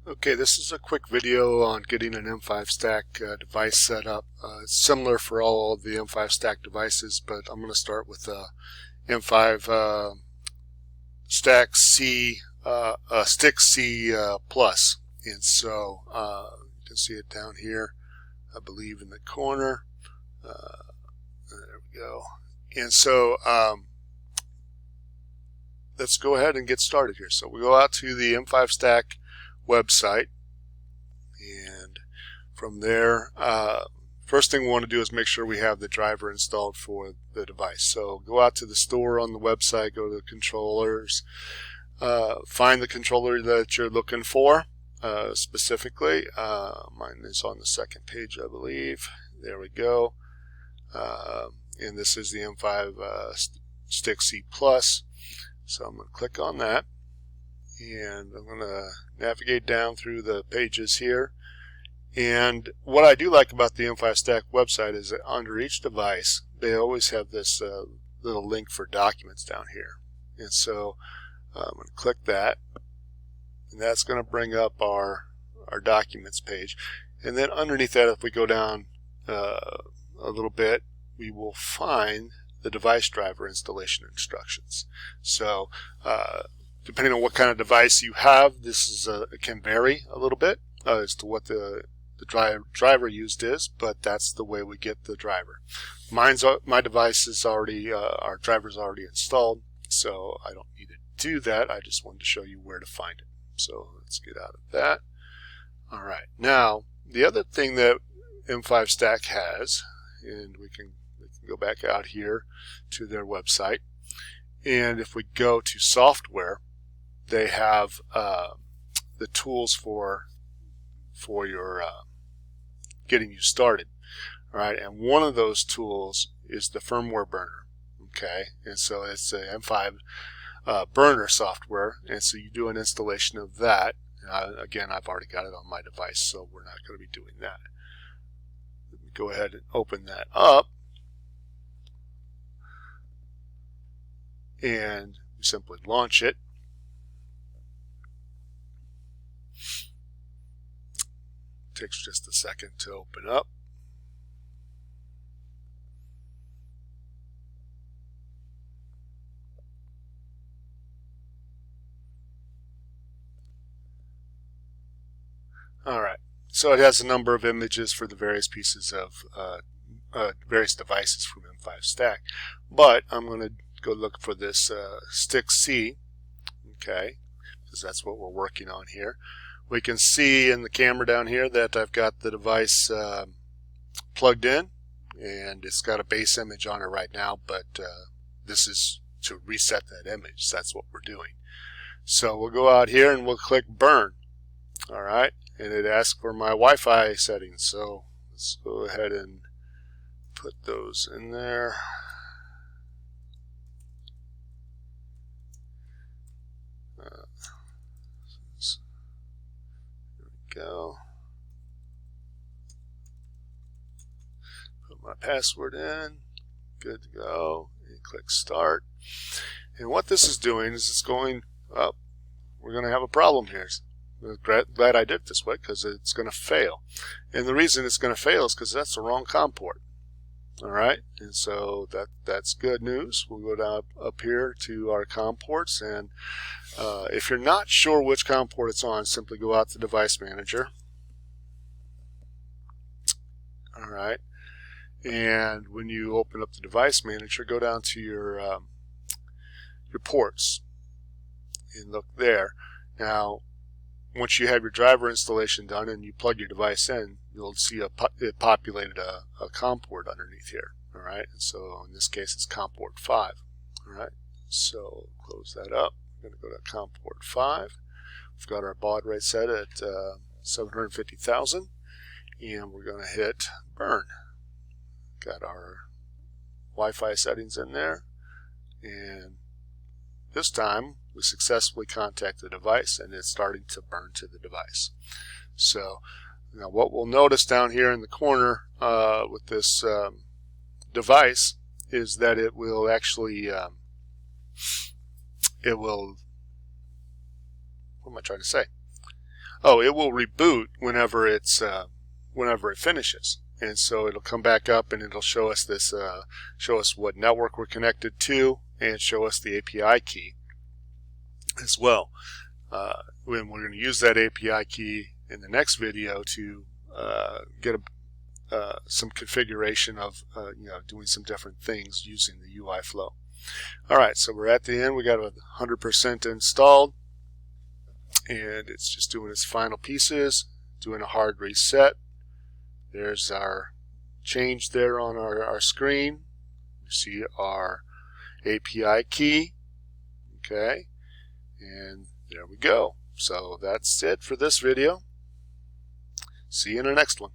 Okay, this is a quick video on getting an M5 stack device set up. It's similar for all of the M5 stack devices, but I'm going to start with M5 stack C, stick C plus. And so you can see it down here, I believe, in the corner. There we go. And so let's go ahead and get started here. So we go out to the M5 stack website, and from there first thing we want to do is make sure we have the driver installed for the device. So go out to the store on the website, go to the controllers, find the controller that you're looking for specifically. Mine is on the second page, I believe. There we go. And this is the M5 Stick C Plus. So I'm going to click on that, and I'm going to navigate down through the pages here. And what I do like about the M5 Stack website is that under each device they always have this little link for documents down here. And so I'm going to click that, and that's going to bring up our documents page. And then underneath that, if we go down a little bit, we will find the device driver installation instructions. So depending on what kind of device you have, this is it can vary a little bit as to what the driver used is, but that's the way we get the driver. My device is already, our driver's already installed, so I don't need to do that. I just wanted to show you where to find it. So let's get out of that. All right, now the other thing that M5 Stack has, and we can go back out here to their website, and if we go to software, they have the tools for your getting you started. All right, and one of those tools is the firmware burner. Okay, and so it's a M5 burner software, and so you do an installation of that. Again, I've already got it on my device, so we're not going to be doing that. Let me go ahead and open that up, and we simply launch it. Takes just a second to open up. All right, so it has a number of images for the various pieces of various devices from M5 Stack, but I'm going to go look for this Stick C, okay, because that's what we're working on here. We can see in the camera down here that I've got the device plugged in, and it's got a base image on it right now, but this is to reset that image. So that's what we're doing. So we'll go out here and we'll click Burn. All right, and it asks for my Wi-Fi settings. So let's go ahead and put those in there. Go. Put my password in. Good to go. And click Start. And what this is doing is it's going up. We're going to have a problem here. I'm glad I did it this way, because it's going to fail. And the reason it's going to fail is because that's the wrong COM port. All right, and so that's good news. We'll go down up here to our COM ports, and if you're not sure which COM port it's on, simply go out to Device Manager. All right, and when you open up the Device Manager, go down to your ports and look there. Now, once you have your driver installation done and you plug your device in, you'll see it populated a COM port underneath here. All right, and so in this case it's COM port 5. All right, so close that up. We're going to go to COM port 5. We've got our baud rate set at 750,000, and we're going to hit Burn. Got our Wi-Fi settings in there, and this time we successfully contact the device, and it's starting to burn to the device. So now what we'll notice down here in the corner with this device is that it will actually what am I trying to say? oh, it will reboot whenever it finishes. And so it'll come back up and it'll show us this, show us what network we're connected to, and show us the API key as well. When we're going to use that API key in the next video to get some configuration of doing some different things using the UI flow. All right, so we're at the end. We got 100% installed, and it's just doing its final pieces, doing a hard reset. There's our change there on our screen. You see our API key. Okay, and there we go. So that's it for this video. See you in the next one.